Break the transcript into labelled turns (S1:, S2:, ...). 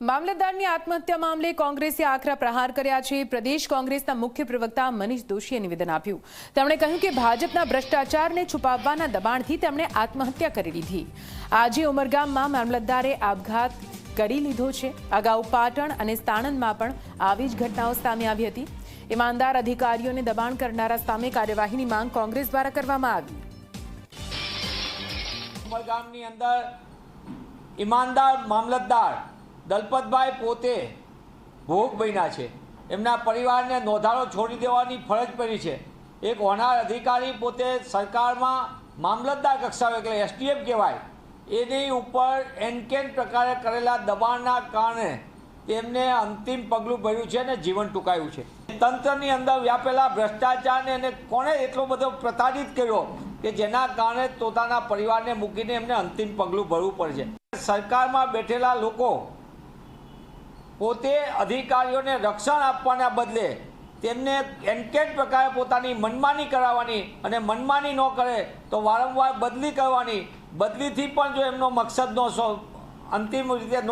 S1: મામલતદારની આત્મહત્યા મામલે કોંગ્રેસે આકરા પ્રહાર કર્યા છે। પ્રદેશ કોંગ્રેસના મુખ્ય પ્રવક્તા મનીષ દોશીએ નિવેદન આપ્યું। તેમણે કહ્યું કે ભાજપના ભ્રષ્ટાચારને છુપાવવાના દબાણથી તેમણે આત્મહત્યા કરી લીધી। આજે ઉમરગામમાં મામલતદારે આપઘાત કરી લીધો છે। અગાઉ પાટણ અને સાણંદમાં પણ આવી જ ઘટનાઓ સામે આવી હતી। ઈમાનદાર અધિકારીઓને દબાણ કરનારા સામે કાર્યવાહીની માંગ કોંગ્રેસ દ્વારા કરવામાં આવી।
S2: ઉમરગામની અંદર ઈમાનદાર મામલતદાર દલપતભાઈ પોતે ભોગ બન્યા છે। એમના પરિવારને નોંધારો છોડી દેવાની ફરજ પડી છે। એક હોનાર અધિકારી પોતે સરકારમાં મામલતદાર કક્ષાએ એટલે એસડીએમ કહેવાય એની ઉપર એનકેન પ્રકારે કરેલા દબાણના કારણે તેમને અંતિમ પગલું ભર્યું છે અને જીવન ટૂંકાયું છે। તંત્રની અંદર વ્યાપેલા ભ્રષ્ટાચારને એને કોણે એટલો બધો પ્રતાડિત કર્યો કે જેના કારણે પોતાના પરિવારને મૂકીને એમને અંતિમ પગલું ભરવું પડે છે। સરકારમાં બેઠેલા લોકો પોતે અધિકારીઓને રક્ષણ આપવાના બદલે તેમને એનકેટ પ્રકારે પોતાની મનમાની કરાવવાની અને મનમાની ન કરે તો વારંવાર બદલી કરવાની, બદલીથી પણ જો એમનો મકસદ અંતિમ રીતે ન